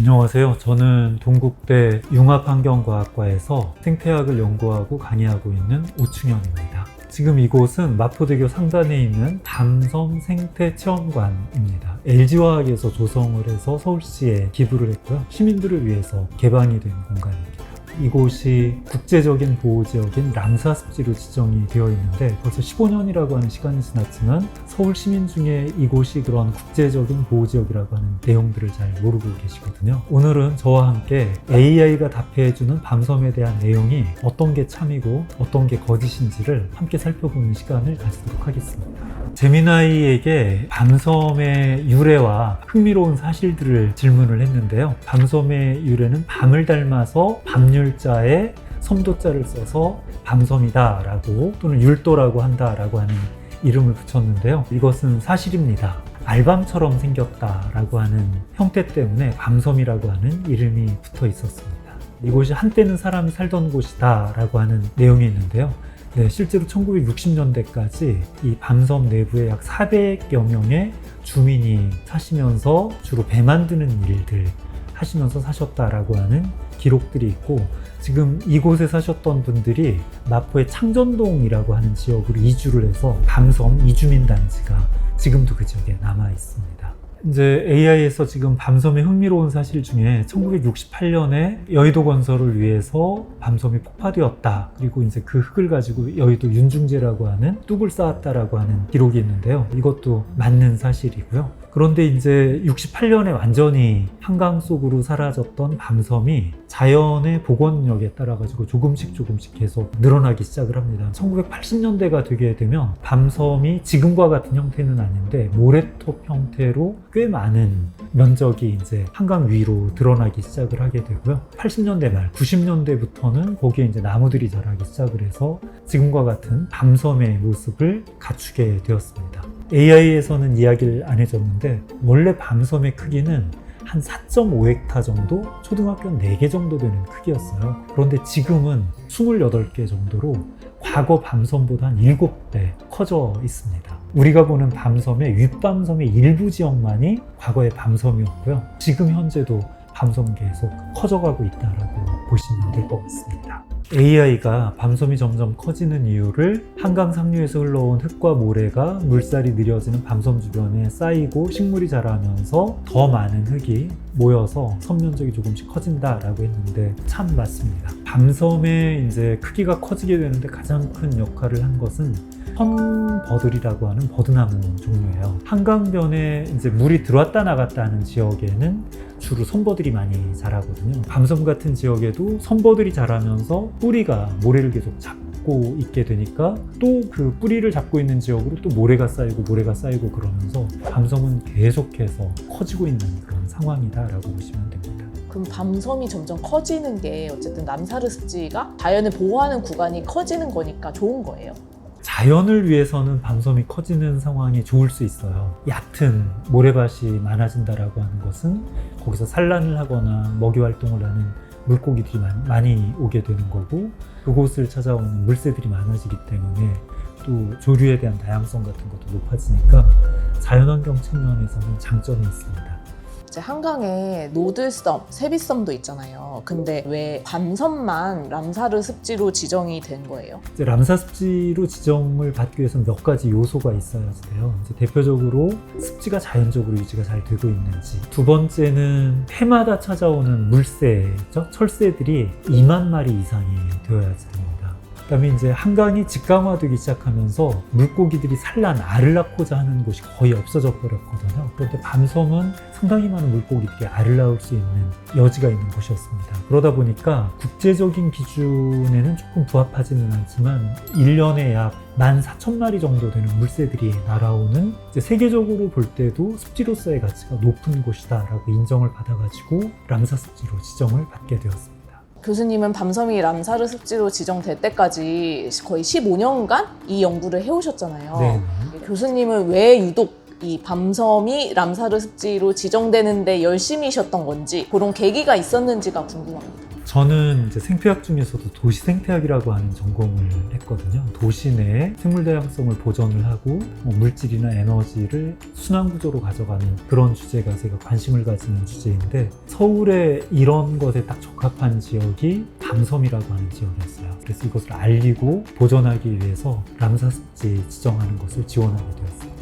안녕하세요. 저는 동국대 융합환경과학과에서 생태학을 연구하고 강의하고 있는 오충현입니다. 지금 이곳은 마포대교 상단에 있는 밤섬 생태체험관입니다. LG화학에서 조성을 해서 서울시에 기부를 했고요. 시민들을 위해서 개방이 된 공간입니다. 이곳이 국제적인 보호지역인 람사 습지로 지정이 되어 있는데 벌써 15년이라고 하는 시간이 지났지만 서울 시민 중에 이곳이 그런 국제적인 보호지역이라고 하는 내용들을 잘 모르고 계시거든요. 오늘은 저와 함께 AI가 답해주는 밤섬에 대한 내용이 어떤 게 참이고 어떤 게 거짓인지를 함께 살펴보는 시간을 가지도록 하겠습니다. 제미나이에게 밤섬의 유래와 흥미로운 사실들을 질문을 했는데요. 밤섬의 유래는 밤을 닮아서 밤율자에 섬도자를 써서 밤섬이다 라고 또는 율도라고 한다 라고 하는 이름을 붙였는데요. 이것은 사실입니다. 알밤처럼 생겼다 라고 하는 형태 때문에 밤섬이라고 하는 이름이 붙어 있었습니다. 이곳이 한때는 사람이 살던 곳이다 라고 하는 내용이 있는데요. 실제로 1960년대까지 이 밤섬 내부에 약 400여 명의 주민이 사시면서 주로 배 만드는 일들 하시면서 사셨다라고 하는 기록들이 있고, 지금 이곳에 사셨던 분들이 마포의 창전동이라고 하는 지역으로 이주를 해서 밤섬 이주민단지가 지금도 그 지역에 남아 있습니다. 이제 AI에서 지금 밤섬의 흥미로운 사실 중에 1968년에 여의도 건설을 위해서 밤섬이 폭파되었다. 그리고 이제 그 흙을 가지고 여의도 윤중제라고 하는 뚝을 쌓았다라고 하는 기록이 있는데요. 이것도 맞는 사실이고요. 그런데 이제 68년에 완전히 한강 속으로 사라졌던 밤섬이 자연의 복원력에 따라 가지고 조금씩 계속 늘어나기 시작을 합니다. 1980년대가 되게 되면 밤섬이 지금과 같은 형태는 아닌데 모래톱 형태로 꽤 많은 면적이 이제 한강 위로 드러나기 시작을 하게 되고요. 80년대 말, 90년대부터는 거기에 이제 나무들이 자라기 시작을 해서 지금과 같은 밤섬의 모습을 갖추게 되었습니다. AI에서는 이야기를 안 해줬는데 원래 밤섬의 크기는 한 4.5헥타 정도, 초등학교 4개 정도 되는 크기였어요. 그런데 지금은 28개 정도로 과거 밤섬보다 한 7배 커져 있습니다. 우리가 보는 밤섬의 윗밤섬의 일부 지역만이 과거의 밤섬이었고요. 지금 현재도 밤섬 계속 커져가고 있다라고 보시면 될 것 같습니다. AI가 밤섬이 점점 커지는 이유를 한강 상류에서 흘러온 흙과 모래가 물살이 느려지는 밤섬 주변에 쌓이고 식물이 자라면서 더 많은 흙이 모여서 섬 면적이 조금씩 커진다라고 했는데 참 맞습니다. 밤섬의 이제 크기가 커지게 되는데 가장 큰 역할을 한 것은 헌버들이라고 하는 버드나무 종류예요. 한강변에 이제 물이 들어왔다 나갔다 하는 지역에는 주로 선버들이 많이 자라거든요. 밤섬 같은 지역에도 선버들이 자라면서 뿌리가 모래를 계속 잡고 있게 되니까 또 그 뿌리를 잡고 있는 지역으로 또 모래가 쌓이고 그러면서 밤섬은 계속해서 커지고 있는 그런 상황이다라고 보시면 됩니다. 그럼 밤섬이 점점 커지는 게 어쨌든 람사르 습지가 자연을 보호하는 구간이 커지는 거니까 좋은 거예요? 자연을 위해서는 밤섬이 커지는 상황이 좋을 수 있어요. 얕은 모래밭이 많아진다라고 하는 것은 거기서 산란을 하거나 먹이 활동을 하는 물고기들이 많이 오게 되는 거고, 그곳을 찾아오는 물새들이 많아지기 때문에 또 조류에 대한 다양성 같은 것도 높아지니까 자연환경 측면에서는 장점이 있습니다. 이제 한강에 노들섬, 세비섬도 있잖아요. 근데 왜 밤섬만 람사르 습지로 지정이 된 거예요? 이제 람사 습지로 지정을 받기 위해서는 몇 가지 요소가 있어야지 돼요. 이제 대표적으로 습지가 자연적으로 유지가 잘 되고 있는지, 두 번째는 해마다 찾아오는 물새죠. 철새들이 2만 마리 이상이 되어야지 됩니다. 그다음에 이제 한강이 직강화되기 시작하면서 물고기들이 산란, 알을 낳고자 하는 곳이 거의 없어져 버렸거든요. 그런데 밤섬은 상당히 많은 물고기들이 알을 낳을 수 있는 여지가 있는 곳이었습니다. 그러다 보니까 국제적인 기준에는 조금 부합하지는 않지만 1년에 약 14,000마리 정도 되는 물새들이 날아오는, 이제 세계적으로 볼 때도 습지로서의 가치가 높은 곳이다라고 인정을 받아가지고 람사 습지로 지정을 받게 되었습니다. 교수님은 밤섬이 람사르 습지로 지정될 때까지 거의 15년간 이 연구를 해오셨잖아요. 네. 교수님은 왜 유독 이 밤섬이 람사르 습지로 지정되는데 열심히셨던 건지, 그런 계기가 있었는지가 궁금합니다. 저는 이제 생태학 중에서도 도시 생태학이라고 하는 전공을 했거든요. 도시 내에 생물 다양성을 보존을 하고 물질이나 에너지를 순환 구조로 가져가는 그런 주제가 제가 관심을 가지는 주제인데, 서울에 이런 것에 딱 적합한 지역이 밤섬이라고 하는 지역이었어요. 그래서 이것을 알리고 보존하기 위해서 람사 습지 지정하는 것을 지원하게 되었습니다.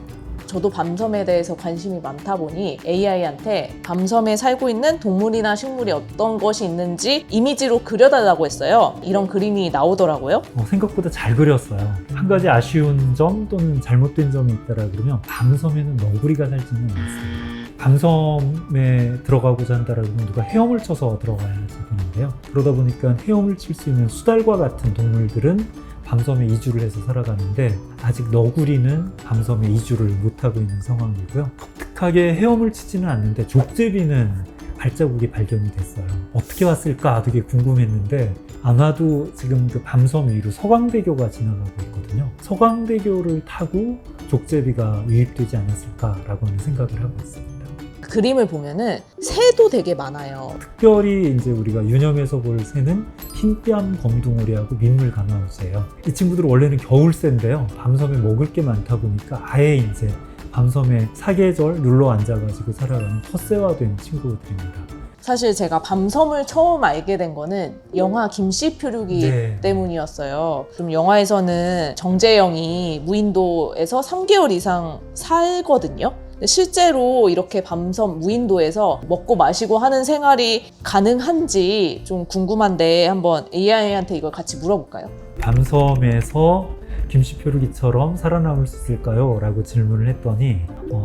저도 밤섬에 대해서 관심이 많다 보니 AI한테 밤섬에 살고 있는 동물이나 식물이 어떤 것이 있는지 이미지로 그려달라고 했어요. 이런 그림이 나오더라고요. 생각보다 잘 그렸어요. 한 가지 아쉬운 점 또는 잘못된 점이 있다라 그러면 밤섬에는 너구리가 살지는 않습니다. 밤섬에 들어가고자 한다라 그러면 누가 헤엄을 쳐서 들어가야지 되는데요. 그러다 보니까 헤엄을 칠 수 있는 수달과 같은 동물들은 밤섬에 이주를 해서 살아가는데, 아직 너구리는 밤섬에 이주를 못하고 있는 상황이고요. 독특하게 헤엄을 치지는 않는데 족제비는 발자국이 발견이 됐어요. 어떻게 왔을까 되게 궁금했는데, 아마도 지금 그 밤섬 위로 서강대교가 지나가고 있거든요. 서강대교를 타고 족제비가 유입되지 않았을까라고 하는 생각을 하고 있습니다. 그림을 보면은 새도 되게 많아요. 특별히 이제 우리가 유념해서 볼 새는 흰뺨 검둥오리하고 민물 가마우스예요. 이 친구들은 원래는 겨울새인데요. 밤섬에 먹을 게 많다 보니까 아예 이제 밤섬에 사계절 눌러 앉아가지고 살아가는 텃새화된 친구들입니다. 사실 제가 밤섬을 처음 알게 된 거는 영화 김씨 표류기 네. 때문이었어요. 좀 영화에서는 정재영이 무인도에서 3개월 이상 살거든요. 실제로 이렇게 밤섬 무인도에서 먹고 마시고 하는 생활이 가능한지 좀 궁금한데 한번 AI한테 이걸 같이 물어볼까요? 밤섬에서 김씨 표류기처럼 살아남을 수 있을까요? 라고 질문을 했더니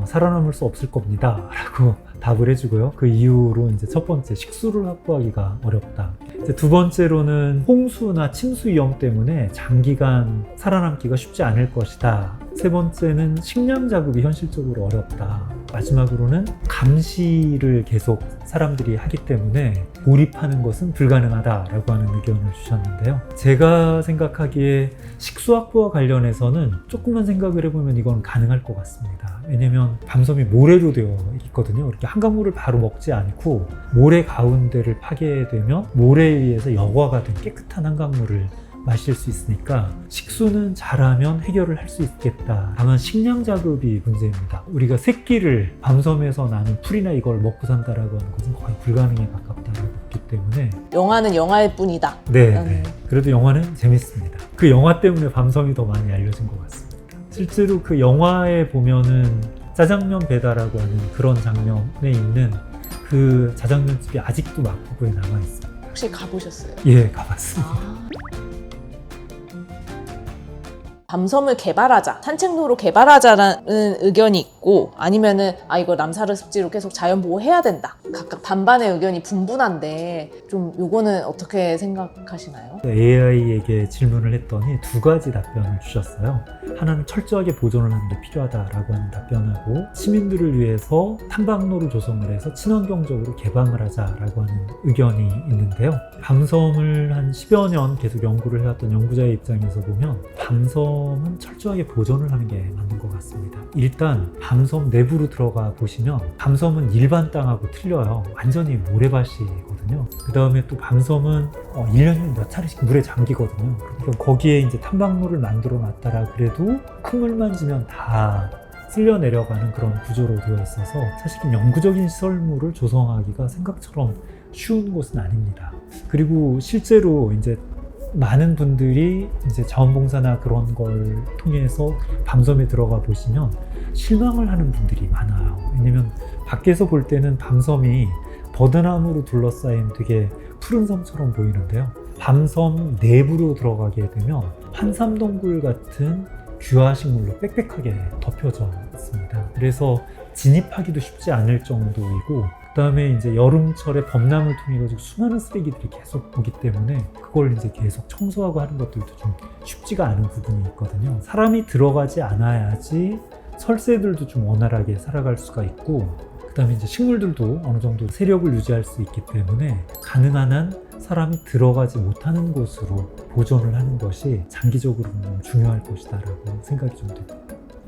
살아남을 수 없을 겁니다 라고 답을 해주고요. 그 이후로 이제 첫 번째, 식수를 확보하기가 어렵다. 이제 두 번째로는 홍수나 침수 위험 때문에 장기간 살아남기가 쉽지 않을 것이다. 세 번째는 식량 자급이 현실적으로 어렵다. 마지막으로는 감시를 계속 사람들이 하기 때문에 몰입하는 것은 불가능하다라고 하는 의견을 주셨는데요. 제가 생각하기에 식수 확보와 관련해서는 조금만 생각을 해보면 이건 가능할 것 같습니다. 왜냐면 밤섬이 모래로 되어 있거든요. 이렇게 한강물을 바로 먹지 않고 모래 가운데를 파게 되면 모래에 의해서 여과가 된 깨끗한 한강물을 마실 수 있으니까 식수는 잘하면 해결을 할 수 있겠다. 다만 식량 자급이 문제입니다. 우리가 새끼를 밤섬에서 나는 풀이나 이걸 먹고 산다라고 하는 것은 거의 불가능에 가깝다고 했기 때문에 영화는 영화일 뿐이다. 네. 그래도 영화는 재밌습니다. 그 영화 때문에 밤섬이 더 많이 알려진 것 같습니다. 실제로 그 영화에 보면은 짜장면 배달하고 하는 그런 장면에 있는 그 짜장면집이 아직도 마포구에 남아 있습니다. 혹시 가보셨어요? 예, 가봤습니다. 밤섬을 개발하자, 산책로로 개발하자라는 의견이 있고, 아니면은 이거 람사르 습지로 계속 자연보호해야 된다. 각각 반반의 의견이 분분한데 좀 요거는 어떻게 생각하시나요? AI에게 질문을 했더니 두 가지 답변을 주셨어요. 하나는 철저하게 보존을 하는 게 필요하다라고 하는 답변하고, 시민들을 위해서 탐방로를 조성을 해서 친환경적으로 개방을 하자라고 하는 의견이 있는데요. 밤섬을 한 10여 년 계속 연구를 해왔던 연구자의 입장에서 보면 밤섬은 철저하게 보존을 하는 게 맞는 것 같습니다. 일단 밤섬 내부로 들어가 보시면 밤섬은 일반 땅하고 틀려요. 완전히 모래밭이거든요. 그 다음에 또 밤섬은 1년에 몇 차례씩 물에 잠기거든요. 그러니까 거기에 이제 탐방로를 만들어 놨다라 그래도 큰 물만 지면 다 쓸려 내려가는 그런 구조로 되어 있어서 사실은 영구적인 시설물을 조성하기가 생각처럼 쉬운 곳은 아닙니다. 그리고 실제로 이제 많은 분들이 이제 자원봉사나 그런 걸 통해서 밤섬에 들어가 보시면 실망을 하는 분들이 많아요. 왜냐면 밖에서 볼 때는 밤섬이 버드나무로 둘러싸인 되게 푸른 섬처럼 보이는데요. 밤섬 내부로 들어가게 되면 한삼동굴 같은 귀화식물로 빽빽하게 덮여져 있습니다. 그래서 진입하기도 쉽지 않을 정도이고, 그 다음에 이제 여름철에 범람을 통해 가지고 수많은 쓰레기들이 계속 오기 때문에 그걸 이제 계속 청소하고 하는 것들도 좀 쉽지가 않은 부분이 있거든요. 사람이 들어가지 않아야지 설새들도 좀 원활하게 살아갈 수가 있고, 그 다음에 이제 식물들도 어느 정도 세력을 유지할 수 있기 때문에 가능한 한 사람이 들어가지 못하는 곳으로 보존을 하는 것이 장기적으로는 중요할 것이다라고 생각이 좀 됩니다.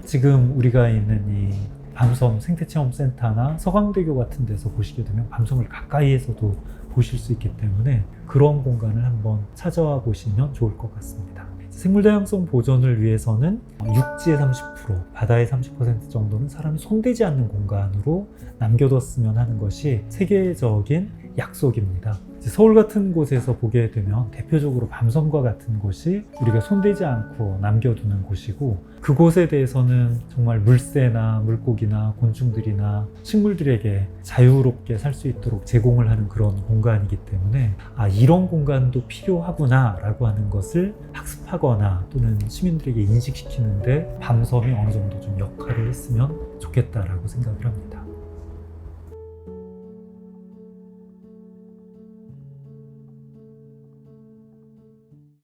지금 우리가 있는 이 밤섬 생태체험센터나 서강대교 같은 데서 보시게 되면 밤섬을 가까이에서도 보실 수 있기 때문에 그런 공간을 한번 찾아와 보시면 좋을 것 같습니다. 생물다양성 보존을 위해서는 육지의 30%, 바다의 30% 정도는 사람이 손대지 않는 공간으로 남겨뒀으면 하는 것이 세계적인 약속입니다. 서울 같은 곳에서 보게 되면 대표적으로 밤섬과 같은 곳이 우리가 손대지 않고 남겨두는 곳이고, 그곳에 대해서는 정말 물새나 물고기나 곤충들이나 식물들에게 자유롭게 살 수 있도록 제공을 하는 그런 공간이기 때문에 이런 공간도 필요하구나 라고 하는 것을 학습하거나 또는 시민들에게 인식시키는데 밤섬이 어느 정도 좀 역할을 했으면 좋겠다라고 생각을 합니다.